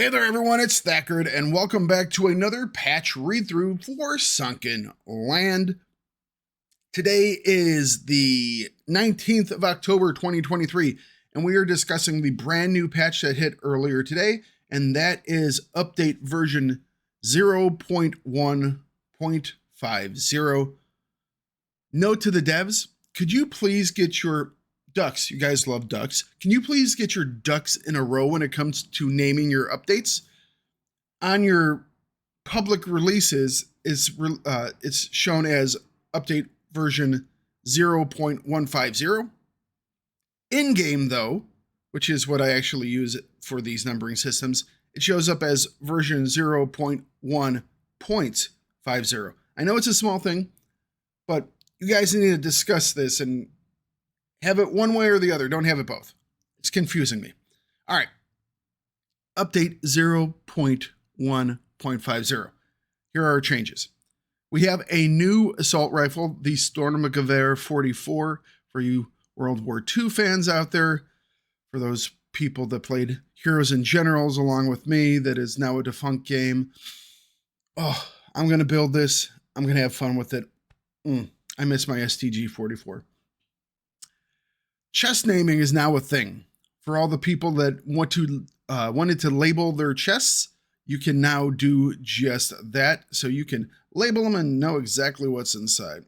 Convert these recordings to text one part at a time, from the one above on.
Hey there everyone, it's Thakard, and welcome back to another patch read-through for Sunkenland. Today is the 19th of October 2023, and we are discussing the brand new patch that hit earlier today, and that is update version 0.1.50. Note to the devs, could you please get your ducks, you guys love ducks, can you please get your ducks in a row when it comes to naming your updates? On your public releases, it's shown as update version 0.150. In-game though, which is what I actually use for these numbering systems, it shows up as version 0.1.50. I know it's a small thing, but you guys need to discuss this and have it one way or the other. Don't have it both. It's confusing me. All right. Update 0.1.50. Here are our changes. We have a new assault rifle, the Stormgewehr 44, for you World War II fans out there. For those people that played Heroes and Generals along with me, that is now a defunct game. Oh, I'm going to build this. I'm going to have fun with it. I miss my STG 44. Chest naming is now a thing. For all the people that wanted to label their chests, you can now do just that. So you can label them and know exactly what's inside.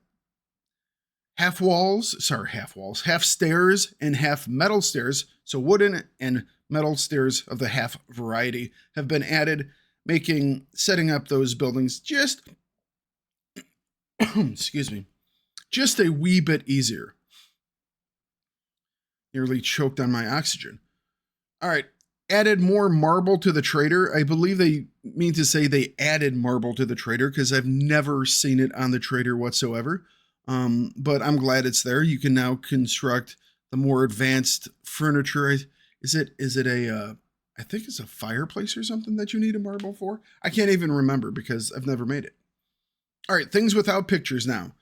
Half stairs and half metal stairs, so wooden and metal stairs of the half variety, have been added, making setting up those buildings just, excuse me, just a wee bit easier. Nearly choked on my oxygen. All right, added more marble to the trader. I believe they mean to say they added marble to the trader because I've never seen it on the trader whatsoever. But I'm glad it's there. You can now construct the more advanced furniture. Is it a, I think it's a fireplace or something that you need a marble for? I can't even remember because I've never made it. All right, things without pictures now.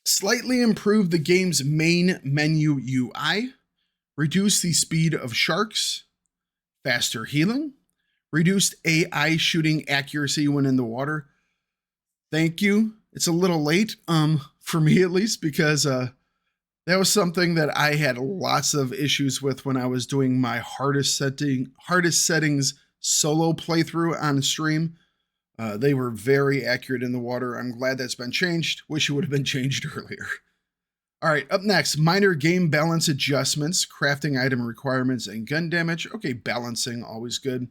Slightly improve the game's main menu UI, reduce the speed of sharks, faster healing, reduced AI shooting accuracy when in the water. Thank you. It's a little late, for me at least, because that was something that I had lots of issues with when I was doing my hardest settings solo playthrough on stream. They were very accurate in the water. I'm glad that's been changed. Wish it would have been changed earlier. All right, up next, minor game balance adjustments, crafting item requirements, and gun damage. Okay, balancing, always good.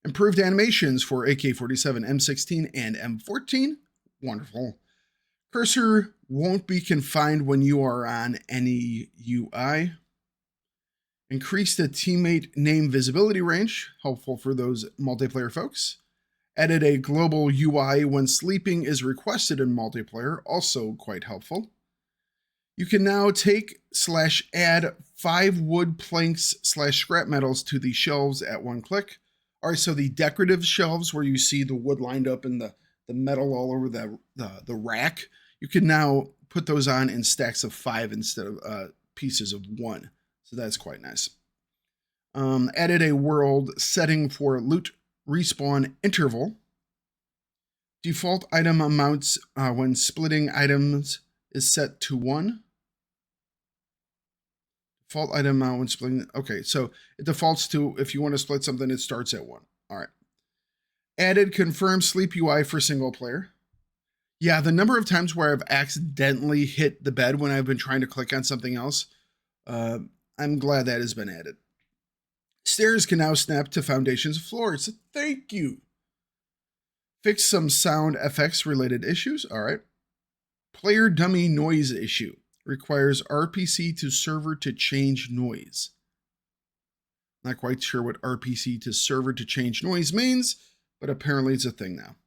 Improved animations for AK-47, M16, and M14. Wonderful. Cursor won't be confined when you are on any UI. Increase the teammate name visibility range, helpful for those multiplayer folks. Added a global UI when sleeping is requested in multiplayer, also quite helpful. You can now take/add 5 wood planks/scrap metals to the shelves at one click. All right, so the decorative shelves where you see the wood lined up and the metal all over the rack, you can now put those on in stacks of 5 instead of pieces of 1. So that's quite nice. Added a world setting for loot respawn interval. Default item amounts when splitting items is set to 1. Default item amount when splitting. Okay, so it defaults to, if you want to split something, it starts at 1. All right. Added confirm sleep UI for single player. Yeah, the number of times where I've accidentally hit the bed when I've been trying to click on something else, I'm glad that has been added. Stairs can now snap to foundations of floors. Thank you. Fix some sound FX related issues. All right. Player dummy noise issue. Requires RPC to server to change noise. Not quite sure what RPC to server to change noise means, but apparently it's a thing now.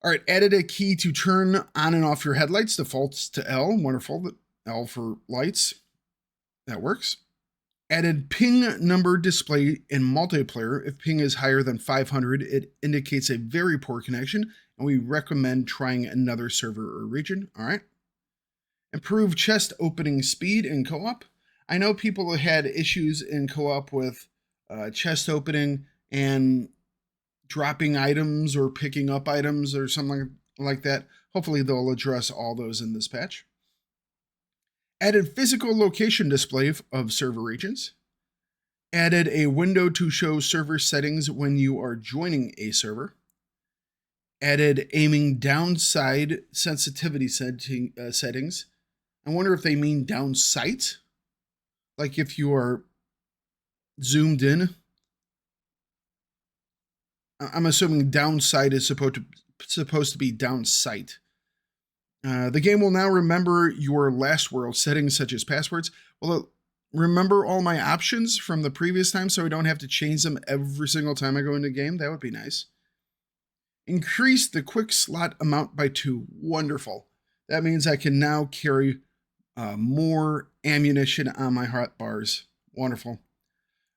All right. Added a key to turn on and off your headlights. Defaults to L. Wonderful. L for lights. That works. Added ping number display in multiplayer. If ping is higher than 500, it indicates a very poor connection, and we recommend trying another server or region. All right. Improve chest opening speed in co-op. I know people had issues in co-op with chest opening and dropping items or picking up items or something like that. Hopefully they'll address all those in this patch. Added physical location display of server regions. Added a window to show server settings when you are joining a server. Added aiming downside sensitivity settings. I wonder if they mean down sight. Like if you are zoomed in. I'm assuming downside is supposed to be down sight. The game will now remember your last world settings such as passwords. Well, remember all my options from the previous time so I don't have to change them every single time I go into the game. That would be nice. Increase the quick slot amount by 2. Wonderful. That means I can now carry more ammunition on my hotbars. Wonderful.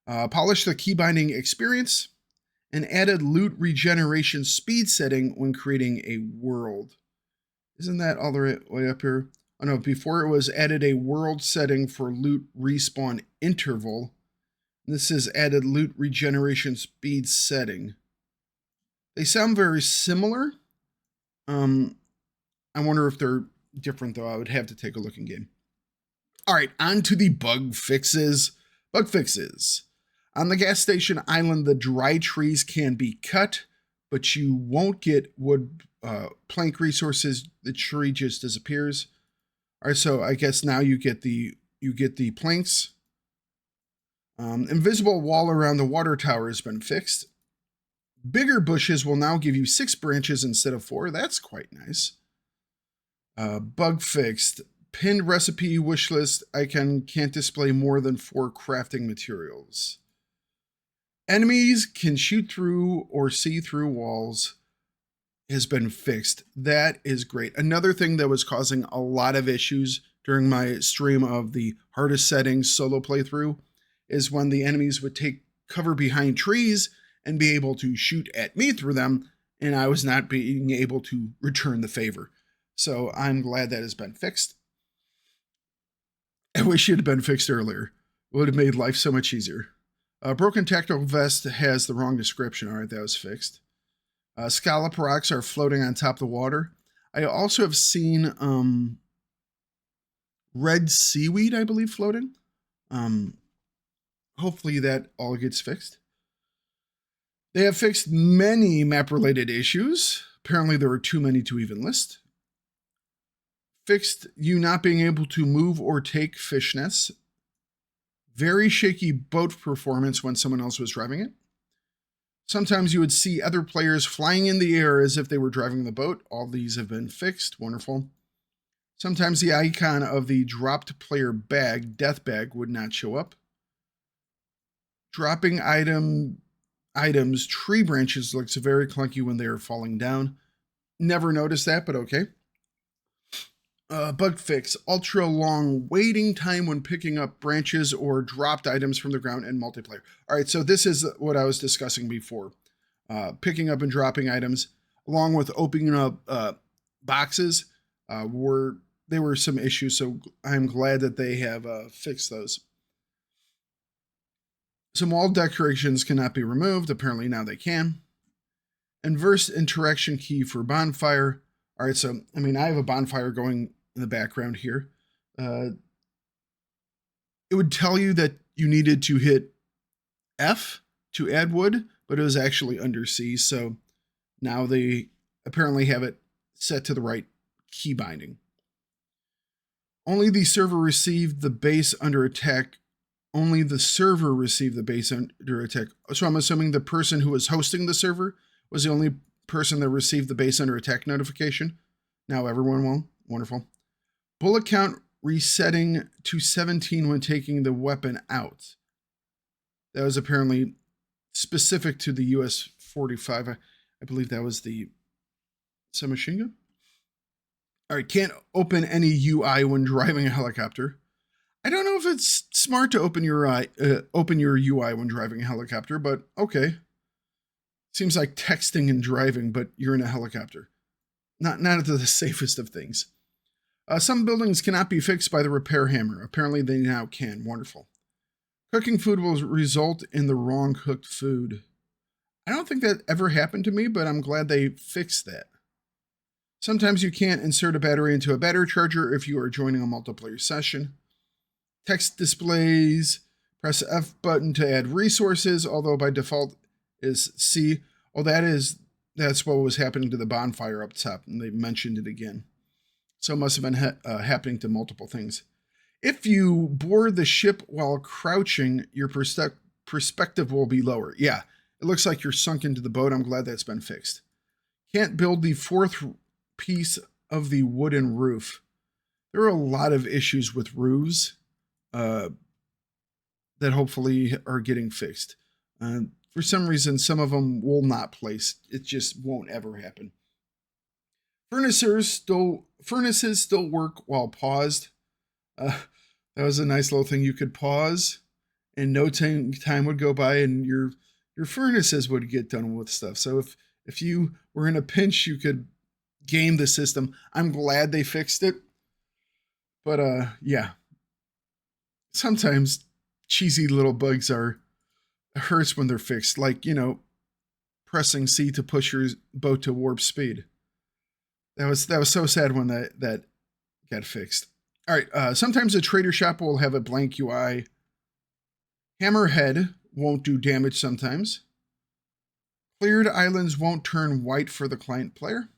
Polish the key binding experience and added loot regeneration speed setting when creating a world. Isn't that all the way up here? Oh no, before it was added a world setting for loot respawn interval. This is added loot regeneration speed setting. They sound very similar. I wonder if they're different though. I would have to take a look in game. All right, on to the bug fixes. Bug fixes. On the gas station island, the dry trees can be cut, but you won't get wood plank resources. The tree just disappears. All right, so I guess now you get the planks. Invisible wall around the water tower has been fixed. Bigger bushes will now give you 6 branches instead of 4. That's quite nice. Bug fixed. Pinned recipe wish list icon can't display more than 4 crafting materials. Enemies can shoot through or see through walls has been fixed. That is great. Another thing that was causing a lot of issues during my stream of the hardest settings solo playthrough is when the enemies would take cover behind trees and be able to shoot at me through them, and I was not being able to return the favor. So I'm glad that has been fixed. I wish it had been fixed earlier. It would have made life so much easier. Broken tactical vest has the wrong description. All right, that was fixed. Scallop rocks are floating on top of the water. I also have seen red seaweed, I believe, floating. Hopefully that all gets fixed. They have fixed many map-related issues. Apparently there were too many to even list. Fixed you not being able to move or take fish nets. Very shaky boat performance when someone else was driving it. Sometimes you would see other players flying in the air as if they were driving the boat. All these have been fixed. Wonderful. Sometimes the icon of the dropped player bag, death bag, would not show up. Dropping items, tree branches looks very clunky when they are falling down. Never noticed that, but okay. Bug fix, ultra long waiting time when picking up branches or dropped items from the ground in multiplayer. All right, so this is what I was discussing before. Picking up and dropping items, along with opening up boxes, there were some issues, so I'm glad that they have fixed those. Some wall decorations cannot be removed. Apparently now they can. Inverse interaction key for bonfire. All right, so, I mean, I have a bonfire going in the background here. It would tell you that you needed to hit F to add wood, but it was actually under C, so now they apparently have it set to the right key binding. Only the server received the base under attack. Only the server received the base under attack. So I'm assuming the person who was hosting the server was the only person that received the base under attack notification. Now everyone will. Wonderful. Bullet count resetting to 17 when taking the weapon out. That was apparently specific to the US 45. I believe that was the submachine gun. All right, can't open any UI when driving a helicopter. I don't know if it's smart to open your UI when driving a helicopter, but okay. Seems like texting and driving, but you're in a helicopter. Not the safest of things. Some buildings cannot be fixed by the repair hammer. Apparently they now can. Wonderful. Cooking food will result in the wrong cooked food. I don't think that ever happened to me, but I'm glad they fixed that. Sometimes you can't insert a battery into a battery charger if you are joining a multiplayer session. Text displays, press F button to add resources, although by default is C. Oh, that's what was happening to the bonfire up top, and they mentioned it again. So it must have been happening to multiple things. If you board the ship while crouching, your perspective will be lower. Yeah, it looks like you're sunk into the boat. I'm glad that's been fixed. Can't build the fourth piece of the wooden roof. There are a lot of issues with roofs that hopefully are getting fixed. For some reason, some of them will not place. It just won't ever happen. Furnaces still work while paused. That was a nice little thing. You could pause, and no time would go by, and your furnaces would get done with stuff. So if you were in a pinch, you could game the system. I'm glad they fixed it. But yeah, sometimes cheesy little bugs hurts when they're fixed. Like, pressing C to push your boat to warp speed. That was so sad when that got fixed. All right, sometimes a trader shop will have a blank UI. Hammerhead won't do damage sometimes. Cleared islands won't turn white for the client player.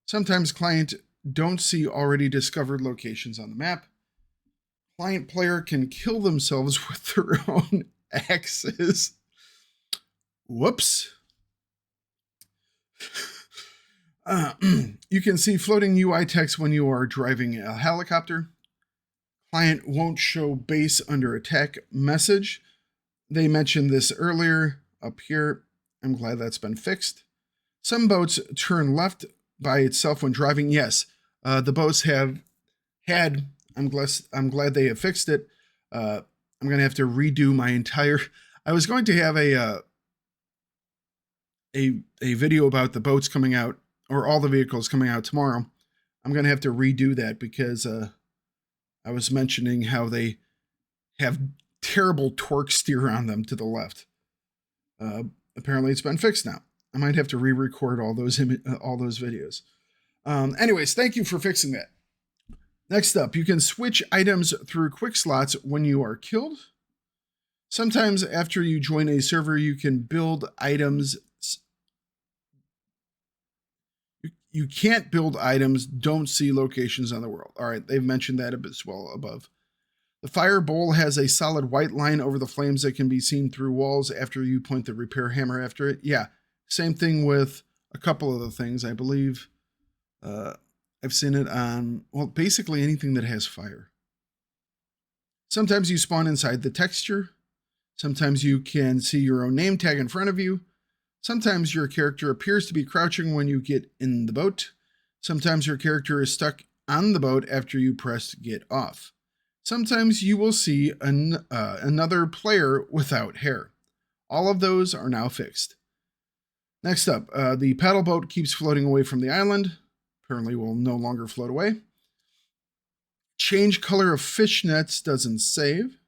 Sometimes client don't see already discovered locations on the map. Client player can kill themselves with their own axes. Whoops. You can see floating UI text when you are driving a helicopter. Client won't show base under attack message. They mentioned this earlier up here. I'm glad that's been fixed. Some boats turn left by itself when driving. Yes, the boats have had. I'm glad they have fixed it. I'm going to have to redo my entire. I was going to have a video about the boats coming out, or all the vehicles coming out tomorrow. I'm going to have to redo that because I was mentioning how they have terrible torque steer on them to the left. Apparently it's been fixed now. I might have to re-record all those videos. Anyways, thank you for fixing that. Next up, you can switch items through quick slots when you are killed. Sometimes after you join a server, you can build items. You can't build items, don't see locations on the world. All right, they've mentioned that as well above. The fire bowl has a solid white line over the flames that can be seen through walls after you point the repair hammer after it. Yeah, same thing with a couple of the things. I believe I've seen it on, well, basically anything that has fire. Sometimes you spawn inside the texture. Sometimes you can see your own name tag in front of you. Sometimes your character appears to be crouching when you get in the boat. Sometimes your character is stuck on the boat after you press get off. Sometimes you will see another player without hair. All of those are now fixed. Next up, the paddle boat keeps floating away from the island. Apparently will no longer float away. Change color of fishnets doesn't save.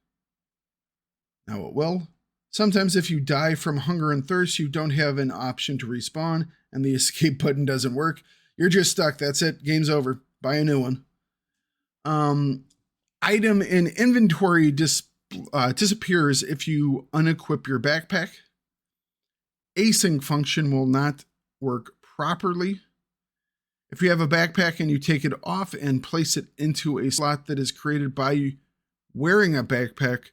Now it will. Sometimes if you die from hunger and thirst, you don't have an option to respawn, and the escape button doesn't work. You're just stuck. That's it. Game's over. Buy a new one. Item in inventory disappears if you unequip your backpack. Async function will not work properly. If you have a backpack and you take it off and place it into a slot that is created by wearing a backpack,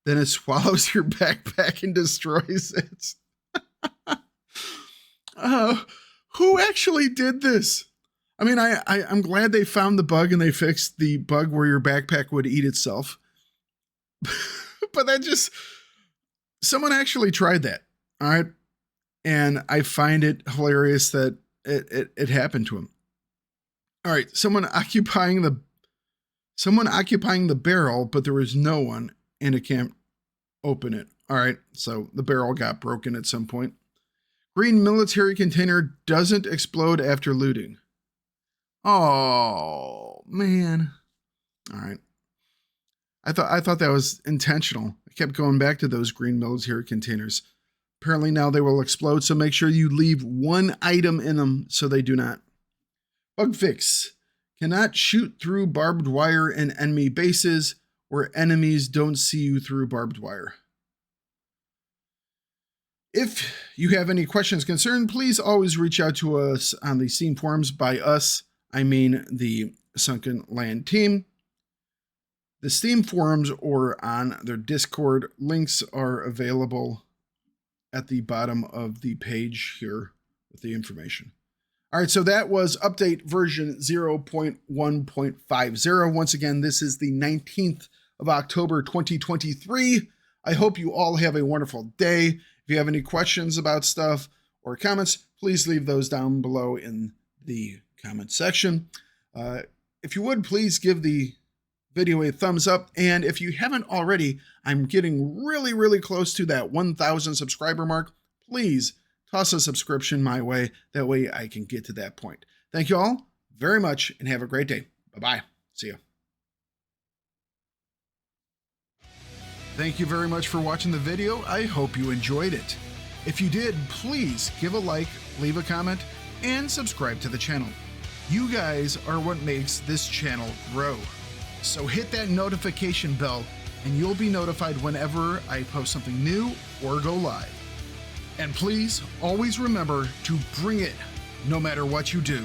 then it swallows your backpack and destroys it. Who actually did this? I mean, I'm glad they found the bug and they fixed the bug where your backpack would eat itself. But someone actually tried that. All right. And I find it hilarious that it happened to him. All right. Someone occupying the barrel, but there was no one and it can't open it. All right. So the barrel got broken at some point. Green military container doesn't explode after looting. Oh, man. All right. I thought that was intentional. I kept going back to those green military containers. Apparently now they will explode, so make sure you leave one item in them so they do not. Bug fix. Cannot shoot through barbed wire in enemy bases where enemies don't see you through barbed wire. If you have any questions, concerned, please always reach out to us on the Steam forums. By us, I mean the Sunkenland team. The Steam forums or on their Discord links are available at the bottom of the page here with the information. All right, so that was update version 0.1.50. Once again, this is the 19th of October, 2023. I hope you all have a wonderful day. If you have any questions about stuff or comments, please leave those down below in the comment section. If you would, please give the video a thumbs up. And if you haven't already, I'm getting really, really close to that 1,000 subscriber mark. Please toss a subscription my way. That way I can get to that point. Thank you all very much and have a great day. Bye-bye. See you. Thank you very much for watching the video. I hope you enjoyed it. If you did, please give a like, leave a comment, and subscribe to the channel. You guys are what makes this channel grow. So hit that notification bell and you'll be notified whenever I post something new or go live. And please always remember to bring it no matter what you do.